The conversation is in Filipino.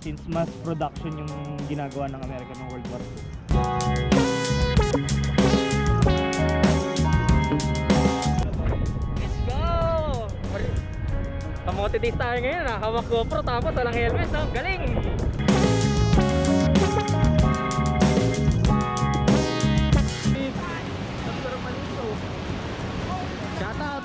since mass production yung ginagawa ng Amerika ng World War II. Let's go! Kamote days tayo ngayon, hawak GoPro tapos walang helmet, no? Galing! Shout out!